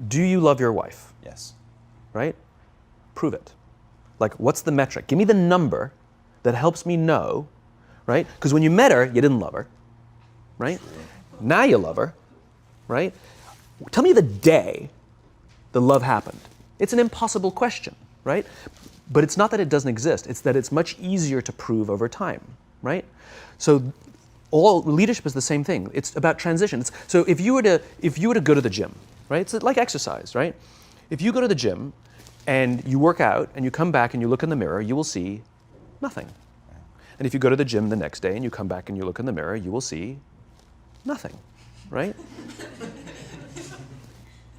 Do you love your wife? Yes. Right? Prove it. Like, what's the metric? Give me the number that helps me know, right? Because when you met her, you didn't love her, right? True. Now you love her, right? Tell me the day the love happened. It's an impossible question, right? But it's not that it doesn't exist. It's that it's much easier to prove over time, right? So all leadership is the same thing. It's about transition. So if you were to go to the gym, right? It's like exercise, right? If you go to the gym and you work out and you come back and you look in the mirror, you will see nothing. And if you go to the gym the next day and you come back and you look in the mirror, you will see nothing, right?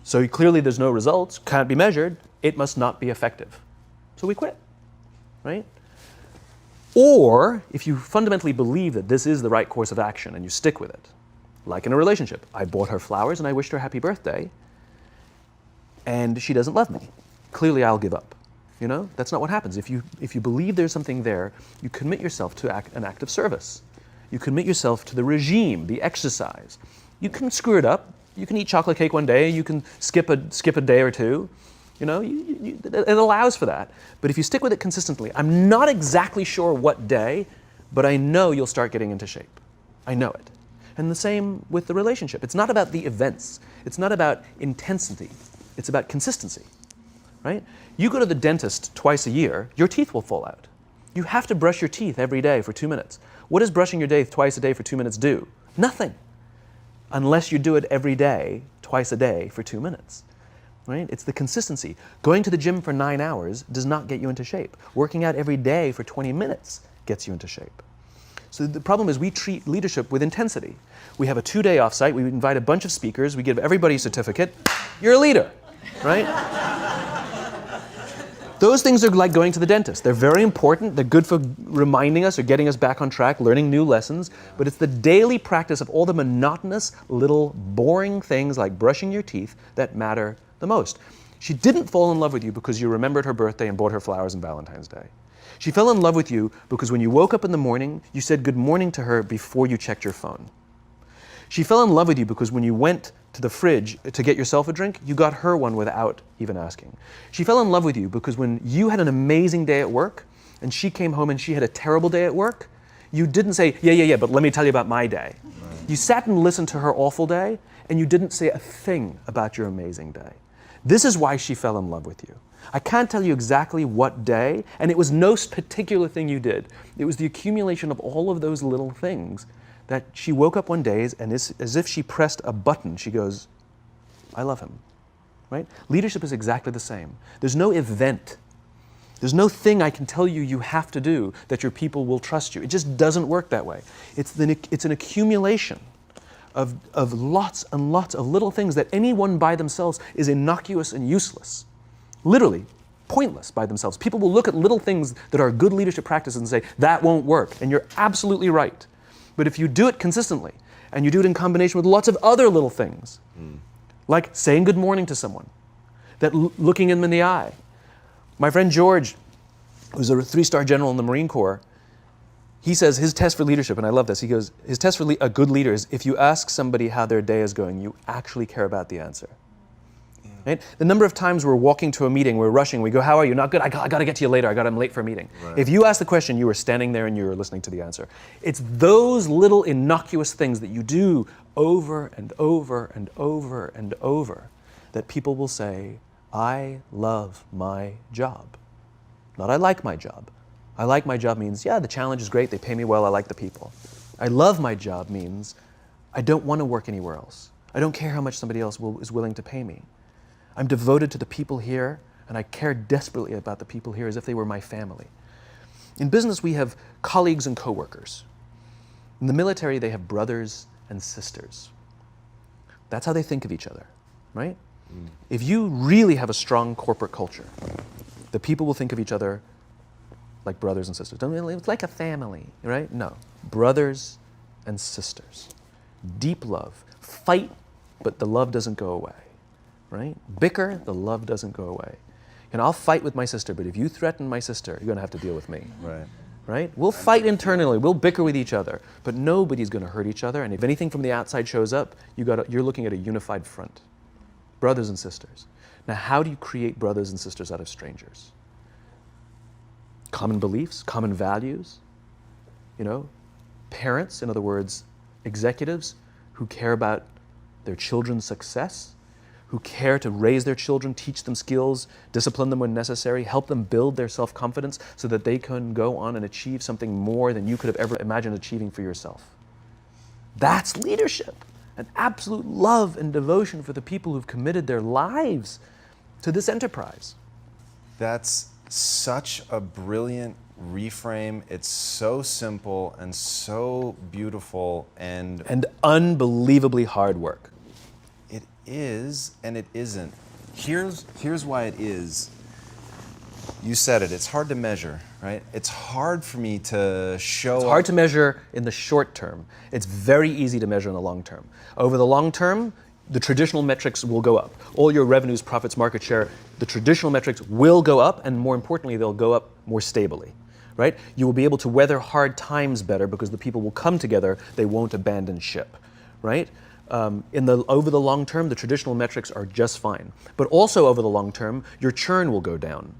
So clearly there's no results, can't be measured, it must not be effective. So we quit, right? Or if you fundamentally believe that this is the right course of action and you stick with it, like in a relationship, I bought her flowers and I wished her happy birthday, and she doesn't love me. Clearly I'll give up. You know, that's not what happens. If you believe there's something there, you commit yourself to an act of service. You commit yourself to the regime, the exercise. You can screw it up. You can eat chocolate cake one day. You can skip a day or two. You know, it allows for that. But if you stick with it consistently, I'm not exactly sure what day, but I know you'll start getting into shape. I know it. And the same with the relationship. It's not about the events. It's not about intensity. It's about consistency, right? You go to the dentist twice a year, your teeth will fall out. You have to brush your teeth every day for 2 minutes. What does brushing your teeth twice a day for 2 minutes do? Nothing. Unless you do it every day, twice a day for 2 minutes, right? It's the consistency. Going to the gym for 9 hours does not get you into shape. Working out every day for 20 minutes gets you into shape. So the problem is we treat leadership with intensity. We have a 2-day offsite, we invite a bunch of speakers, we give everybody a certificate, you're a leader, right? Those things are like going to the dentist. They're very important. They're good for reminding us or getting us back on track, learning new lessons. But it's the daily practice of all the monotonous, little, boring things like brushing your teeth that matter the most. She didn't fall in love with you because you remembered her birthday and bought her flowers on Valentine's Day. She fell in love with you because when you woke up in the morning, you said good morning to her before you checked your phone. She fell in love with you because when you went to the fridge to get yourself a drink, you got her one without even asking. She fell in love with you because when you had an amazing day at work and she came home and she had a terrible day at work, you didn't say, yeah, but let me tell you about my day. Right. You sat and listened to her awful day and you didn't say a thing about your amazing day. This is why she fell in love with you. I can't tell you exactly what day, and it was no particular thing you did. It was the accumulation of all of those little things that she woke up one day and as if she pressed a button, she goes, I love him, right? Leadership is exactly the same. There's no event. There's no thing I can tell you you have to do that your people will trust you. It just doesn't work that way. It's an accumulation of lots and lots of little things that anyone by themselves is innocuous and useless. Literally, pointless by themselves. People will look at little things that are good leadership practices and say, that won't work. And you're absolutely right. But if you do it consistently, and you do it in combination with lots of other little things, like saying good morning to someone, that looking them in the eye. My friend George, who's a 3-star general in the Marine Corps, he says his test for leadership, and I love this, he goes, his test for a good leader is if you ask somebody how their day is going, you actually care about the answer. Right? The number of times we're walking to a meeting, we're rushing, we go, how are you? Not good, I got to get to you later, I'm late for a meeting. Right. If you ask the question, you were standing there and you were listening to the answer. It's those little innocuous things that you do over and over and over and over that people will say, I love my job. Not I like my job. I like my job means, yeah, the challenge is great, they pay me well, I like the people. I love my job means, I don't want to work anywhere else. I don't care how much somebody else is willing to pay me. I'm devoted to the people here, and I care desperately about the people here as if they were my family. In business, we have colleagues and coworkers. In the military, they have brothers and sisters. That's how they think of each other, right? If you really have a strong corporate culture, the people will think of each other like brothers and sisters. It's like a family, right? No, brothers and sisters. Deep love. Fight, but the love doesn't go away. Right? Bicker, the love doesn't go away. And I'll fight with my sister, but if you threaten my sister, you're going to have to deal with me. Right. Right? We'll fight internally, we'll bicker with each other, but nobody's going to hurt each other. And if anything from the outside shows up, you're looking at a unified front. Brothers and sisters. Now, how do you create brothers and sisters out of strangers? Common beliefs, common values, parents, in other words, executives who care about their children's success, who care to raise their children, teach them skills, discipline them when necessary, help them build their self-confidence so that they can go on and achieve something more than you could have ever imagined achieving for yourself. That's leadership, an absolute love and devotion for the people who've committed their lives to this enterprise. That's such a brilliant reframe. It's so simple and so beautiful and unbelievably hard work. It is and it isn't. Here's why it is. You said it, it's hard to measure, right? It's hard for me to show. It's hard to measure in the short term. It's very easy to measure in the long term. Over the long term, the traditional metrics will go up. All your revenues, profits, market share, the traditional metrics will go up, and more importantly, they'll go up more stably, right? You will be able to weather hard times better because the people will come together, they won't abandon ship, right? Over the long term, the traditional metrics are just fine. But also over the long term, your churn will go down,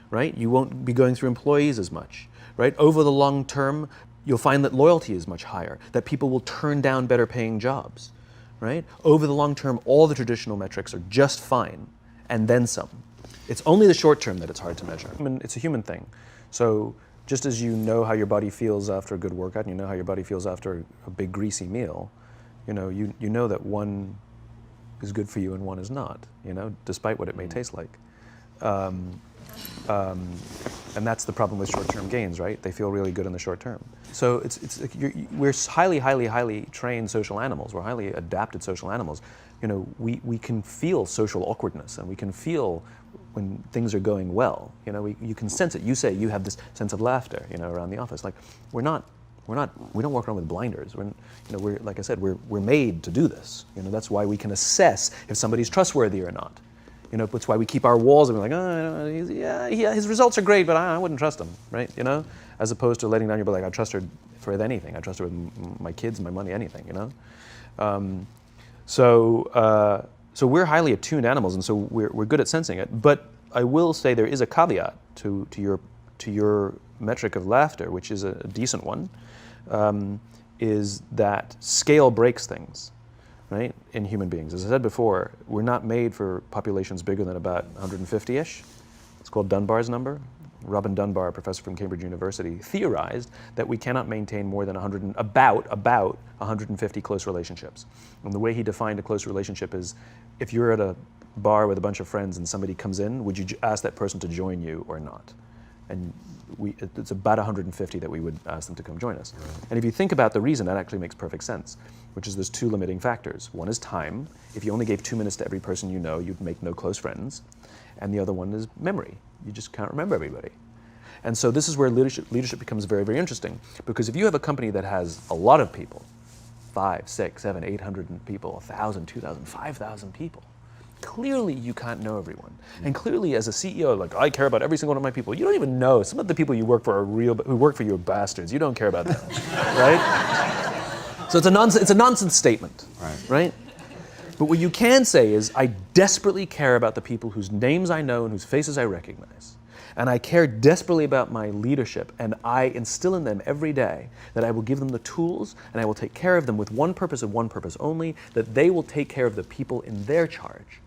right? You won't be going through employees as much, right? Over the long term, you'll find that loyalty is much higher, that people will turn down better paying jobs, right? Over the long term, all the traditional metrics are just fine, and then some. It's only the short term that it's hard to measure. I mean, it's a human thing. So just as you know how your body feels after a good workout, and you know how your body feels after a big greasy meal, you know that one is good for you and one is not, despite what it may taste like. And that's the problem with short-term gains, right? They feel really good in the short term. So we're highly, highly, highly trained social animals. We're highly adapted social animals. We can feel social awkwardness, and we can feel when things are going well. You can sense it. You say you have this sense of laughter, around the office. Like we don't walk around with blinders. We're like I said, we're made to do this. That's why we can assess if somebody's trustworthy or not. That's why we keep our walls and we're like, his results are great, but I wouldn't trust him, right? As opposed to letting down your like, I trust her for anything. I trust her with my kids, my money, anything, So we're highly attuned animals, and so we're good at sensing it. But I will say there is a caveat to your metric of laughter, which is a decent one, is that scale breaks things. Right, in human beings. As I said before, we're not made for populations bigger than about 150-ish. It's called Dunbar's number. Robin Dunbar, a professor from Cambridge University, theorized that we cannot maintain more than about 150 close relationships. And the way he defined a close relationship is, if you're at a bar with a bunch of friends and somebody comes in, would you ask that person to join you or not? And it's about 150 that we would ask them to come join us. Right. And if you think about the reason, that actually makes perfect sense, which is there's two limiting factors. One is time. If you only gave 2 minutes to every person you know, you'd make no close friends. And the other one is memory. You just can't remember everybody. And so this is where leadership becomes very, very interesting, because if you have a company that has a lot of people, 5, 6, 7, 800 people, 1,000, 2,000, 5,000 people, clearly you can't know everyone. And clearly as a CEO, like, I care about every single one of my people. You don't even know. Some of the people you work for who work for you are bastards. You don't care about them, right? So it's a nonsense statement, right? But what you can say is, I desperately care about the people whose names I know and whose faces I recognize. And I care desperately about my leadership, and I instill in them every day that I will give them the tools, and I will take care of them with one purpose and one purpose only, that they will take care of the people in their charge.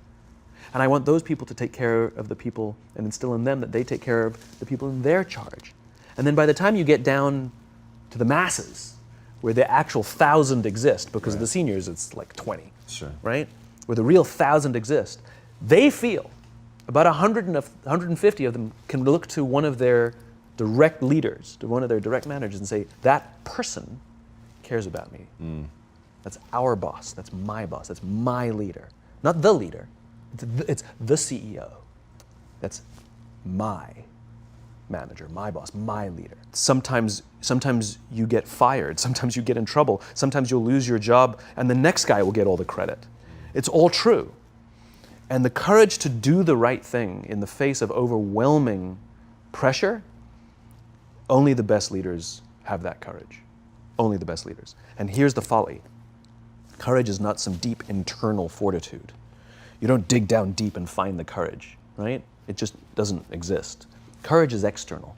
And I want those people to take care of the people and instill in them that they take care of the people in their charge. And then by the time you get down to the masses, where the actual 1,000 exist, because of the seniors it's like 20, right? Where the real 1,000 exist, they feel about 150 of them can look to one of their direct leaders, to one of their direct managers, and say, that person cares about me. That's our boss, that's my leader. Not the leader, it's the CEO. That's my manager, my boss, my leader. Sometimes you get fired, sometimes you get in trouble, sometimes you'll lose your job, and the next guy will get all the credit. It's all true. And the courage to do the right thing in the face of overwhelming pressure, only the best leaders have that courage. Only the best leaders. And here's the folly. Courage is not some deep internal fortitude. You don't dig down deep and find the courage, right? It just doesn't exist. Courage is external.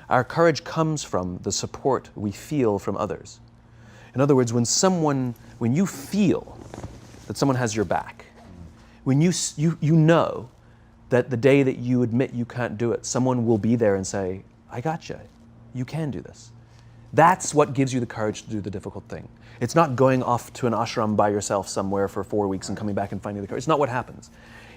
Our courage comes from the support we feel from others. In other words, when you feel that someone has your back, when you know that the day that you admit you can't do it, someone will be there and say, I got you. You can do this. That's what gives you the courage to do the difficult thing. It's not going off to an ashram by yourself somewhere for 4 weeks and coming back and finding the courage. It's not what happens.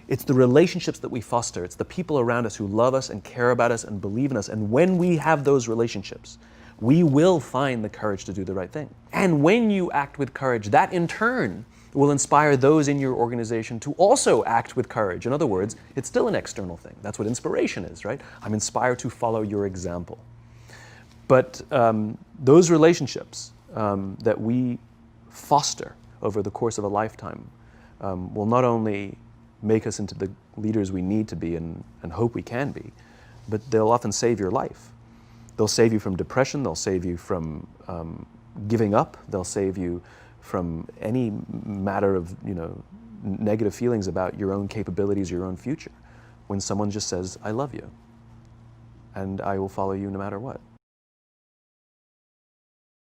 It's the relationships that we foster. It's the people around us who love us and care about us and believe in us. And when we have those relationships, we will find the courage to do the right thing. And when you act with courage, that in turn will inspire those in your organization to also act with courage. In other words, it's still an external thing. That's what inspiration is, right? I'm inspired to follow your example. But those relationships that we foster over the course of a lifetime will not only make us into the leaders we need to be and hope we can be, but they'll often save your life. They'll save you from depression, they'll save you from giving up, they'll save you from any matter of negative feelings about your own capabilities, your own future. When someone just says, I love you, and I will follow you no matter what.